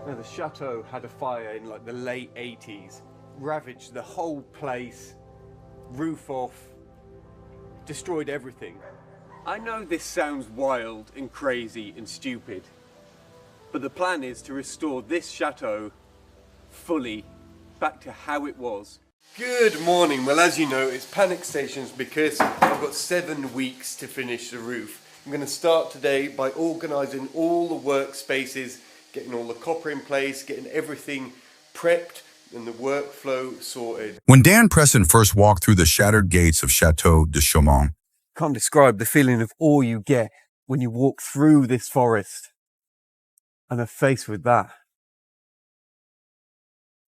Now, the chateau had a fire in like the late 80s, ravaged the whole place, roof off, destroyed everything. I know this sounds wild and crazy and stupid, but the plan is to restore this chateau fully back to how it was. Good morning. Well, as you know, it's panic stations because I've got 7 weeks to finish the roof. I'm going to start today by organising all the workspaces, getting all the copper in place, getting everything prepped and the workflow sorted. When Dan Preston first walked through the shattered gates of Chateau de Chaumont, Can't describe the feeling of awe you get when you walk through this forest and are faced with that.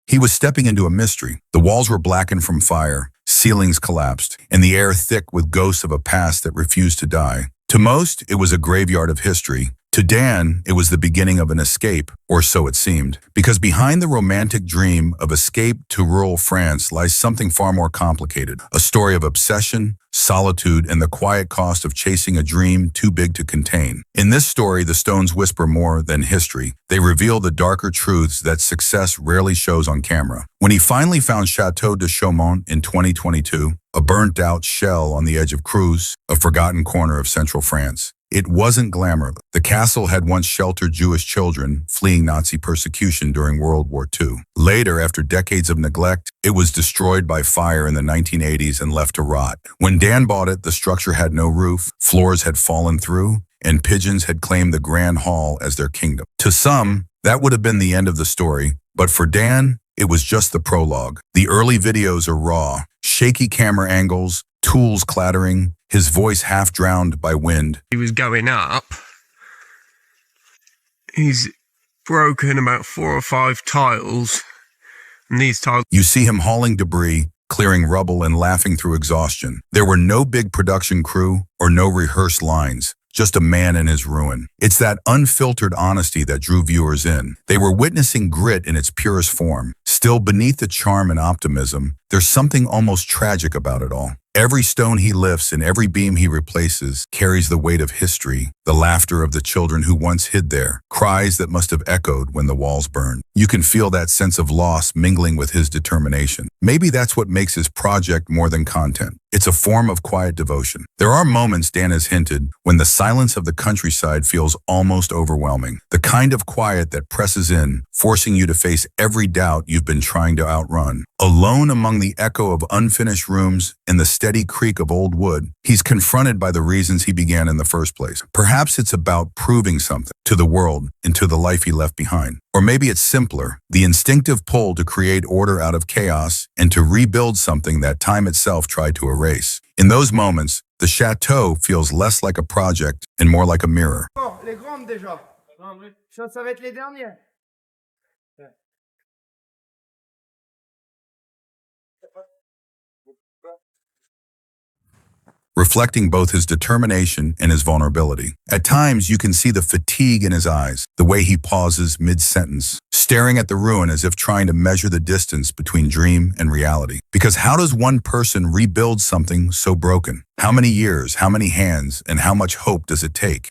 he was stepping into a mystery. The walls were blackened from fire, ceilings collapsed, and the air thick with ghosts of a past that refused to die. To most, it was a graveyard of history. To Dan, it was the beginning of an escape, or so it seemed, because behind the romantic dream of escape to rural France lies something far more complicated, a story of obsession, solitude, and the quiet cost of chasing a dream too big to contain. In this story, the stones whisper more than history. They reveal the darker truths that success rarely shows on camera. When he finally found Chateau de Chaumont in 2022, a burnt-out shell on the edge of Creuse, a forgotten corner of central France, it wasn't glamour. The castle had once sheltered Jewish children fleeing Nazi persecution during World War II. Later, after decades of neglect, it was destroyed by fire in the 1980s and left to rot. When Dan bought it, the structure had no roof, floors had fallen through, and pigeons had claimed the Grand Hall as their kingdom. To some, that would have been the end of the story, but for Dan, it was just the prologue. The early videos are raw, shaky camera angles, tools clattering, his voice half drowned by wind. He was going up. He's broken about 4 or 5 tiles, and these tiles... You see him hauling debris, clearing rubble, and laughing through exhaustion. There were no big production crew or no rehearsed lines, just a man in his ruin. It's that unfiltered honesty that drew viewers in. They were witnessing grit in its purest form. Still, beneath the charm and optimism, there's something almost tragic about it all. Every stone he lifts and every beam he replaces carries the weight of history, the laughter of the children who once hid there, cries that must have echoed when the walls burned. You can feel that sense of loss mingling with his determination. Maybe that's what makes his project more than content. It's a form of quiet devotion. There are moments, Dan has hinted, when the silence of the countryside feels almost overwhelming. The kind of quiet that presses in, forcing you to face every doubt you've been trying to outrun. Alone among the echo of unfinished rooms and the steady creak of old wood, he's confronted by the reasons he began in the first place. Perhaps it's about proving something to the world and to the life he left behind. Or maybe it's simpler, the instinctive pull to create order out of chaos and to rebuild something that time itself tried to erase. In those moments, the chateau feels less like a project and more like a mirror. Les grandes déjà. Ça va être les dernières. Reflecting both his determination and his vulnerability. At times, you can see the fatigue in his eyes, the way he pauses mid-sentence, staring at the ruin as if trying to measure the distance between dream and reality. Because how does one person rebuild something so broken? How many years, how many hands, and how much hope does it take?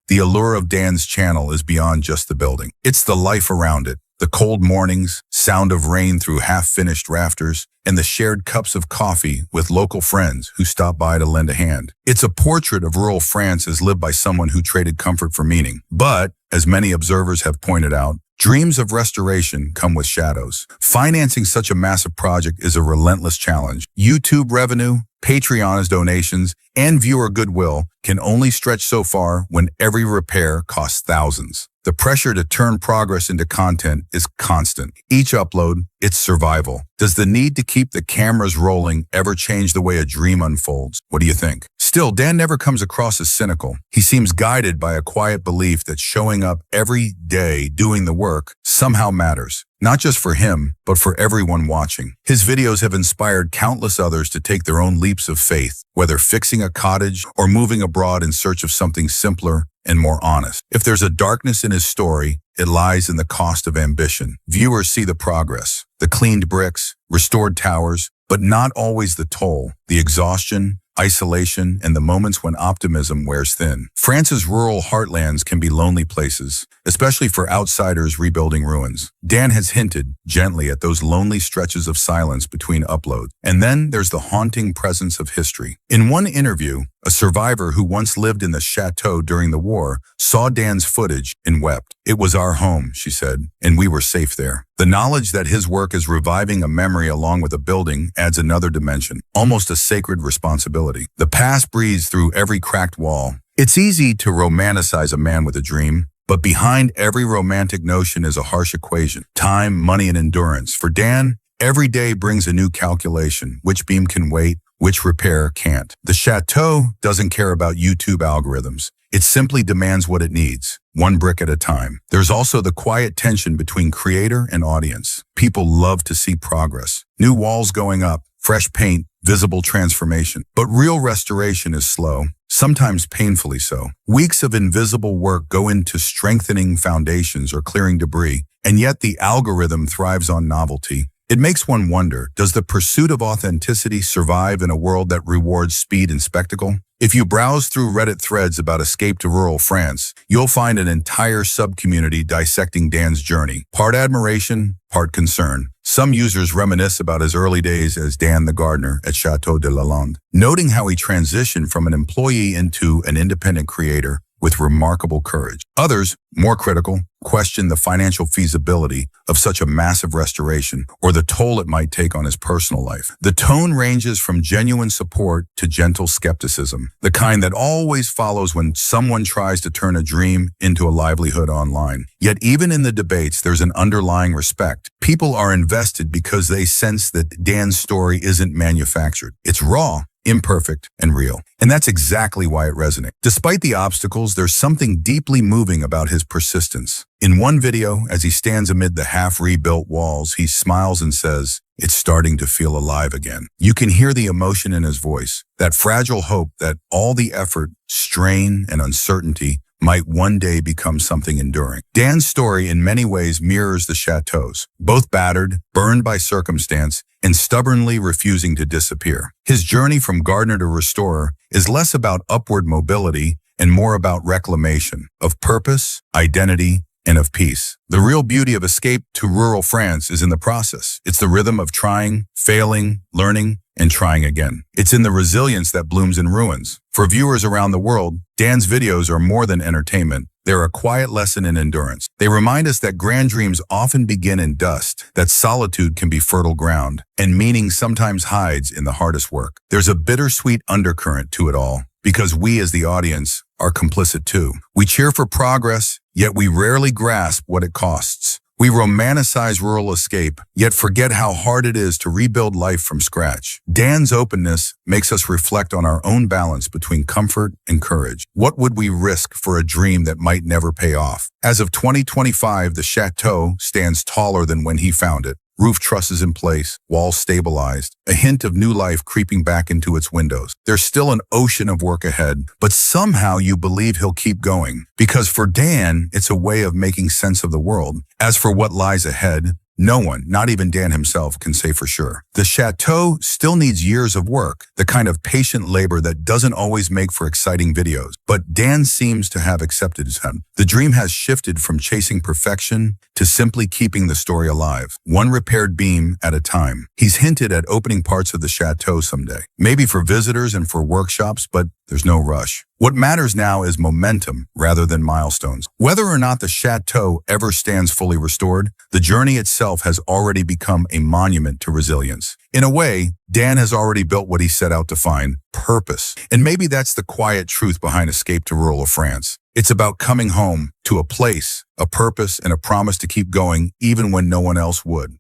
The allure of Dan's channel is beyond just the building. It's the life around it, the cold mornings, sound of rain through half-finished rafters, and the shared cups of coffee with local friends who stop by to lend a hand. It's a portrait of rural France as lived by someone who traded comfort for meaning. But, as many observers have pointed out, dreams of restoration come with shadows. Financing such a massive project is a relentless challenge. YouTube revenue, Patreon's donations, and viewer goodwill can only stretch so far when every repair costs thousands. The pressure to turn progress into content is constant. Each upload, it's survival. Does the need to keep the cameras rolling ever change the way a dream unfolds? What do you think? Still, Dan never comes across as cynical. He seems guided by a quiet belief that showing up every day doing the work somehow matters. Not just for him, but for everyone watching. His videos have inspired countless others to take their own leaps of faith, whether fixing a cottage or moving abroad in search of something simpler and more honest. If there's a darkness in his story, it lies in the cost of ambition. Viewers see the progress, the cleaned bricks, restored towers, but not always the toll, the exhaustion, isolation, and the moments when optimism wears thin. France's rural heartlands can be lonely places, especially for outsiders rebuilding ruins. Dan has hinted gently at those lonely stretches of silence between uploads. And then there's the haunting presence of history. In one interview, a survivor who once lived in the chateau during the war saw Dan's footage and wept. "It was our home," she said, "and we were safe there." The knowledge that his work is reviving a memory along with a building adds another dimension, almost a sacred responsibility. The past breathes through every cracked wall. It's easy to romanticize a man with a dream, but behind every romantic notion is a harsh equation: time, money, and endurance. For Dan, every day brings a new calculation: which beam can wait, which repair can't. The chateau doesn't care about YouTube algorithms. It simply demands what it needs, one brick at a time. There's also the quiet tension between creator and audience. People love to see progress. New walls going up, fresh paint, visible transformation. But real restoration is slow, sometimes painfully so. Weeks of invisible work go into strengthening foundations or clearing debris, and yet the algorithm thrives on novelty. It makes one wonder, does the pursuit of authenticity survive in a world that rewards speed and spectacle? If you browse through Reddit threads about escape to rural France, you'll find an entire sub-community dissecting Dan's journey. Part admiration, part concern. Some users reminisce about his early days as Dan the gardener at Château de Lalande, noting how he transitioned from an employee into an independent creator with remarkable courage. Others, more critical, question the financial feasibility of such a massive restoration or the toll it might take on his personal life. The tone ranges from genuine support to gentle skepticism, the kind that always follows when someone tries to turn a dream into a livelihood online. Yet even in the debates, there's an underlying respect. People are invested because they sense that Dan's story isn't manufactured. It's raw, imperfect, and real. And that's exactly why it resonates. Despite the obstacles, there's something deeply moving about his persistence. In one video, as he stands amid the half-rebuilt walls, he smiles and says, "It's starting to feel alive again." You can hear the emotion in his voice, that fragile hope that all the effort, strain, and uncertainty might one day become something enduring. Dan's story in many ways mirrors the chateau's, both battered, burned by circumstance, and stubbornly refusing to disappear. His journey from gardener to restorer is less about upward mobility and more about reclamation, of purpose, identity, and of peace. The real beauty of escape to rural France is in the process. It's the rhythm of trying, failing, learning, and trying again. It's in the resilience that blooms in ruins. For viewers around the world, Dan's videos are more than entertainment. They're a quiet lesson in endurance. They remind us that grand dreams often begin in dust, that solitude can be fertile ground, and meaning sometimes hides in the hardest work. There's a bittersweet undercurrent to it all, because we as the audience are complicit too. We cheer for progress, yet we rarely grasp what it costs. We romanticize rural escape, yet forget how hard it is to rebuild life from scratch. Dan's openness makes us reflect on our own balance between comfort and courage. What would we risk for a dream that might never pay off? As of 2025, the chateau stands taller than when he found it. Roof trusses in place, walls stabilized, a hint of new life creeping back into its windows. There's still an ocean of work ahead, but somehow you believe he'll keep going. Because for Dan, it's a way of making sense of the world. As for what lies ahead, no one, not even Dan himself, can say for sure. The chateau still needs years of work, the kind of patient labor that doesn't always make for exciting videos. But Dan seems to have accepted it. The dream has shifted from chasing perfection to simply keeping the story alive, one repaired beam at a time. He's hinted at opening parts of the chateau someday, maybe for visitors and for workshops, but there's no rush. What matters now is momentum rather than milestones. Whether or not the chateau ever stands fully restored, the journey itself has already become a monument to resilience. In a way, Dan has already built what he set out to find: purpose. And maybe that's the quiet truth behind Escape to Rural France. It's about coming home to a place, a purpose, and a promise to keep going even when no one else would.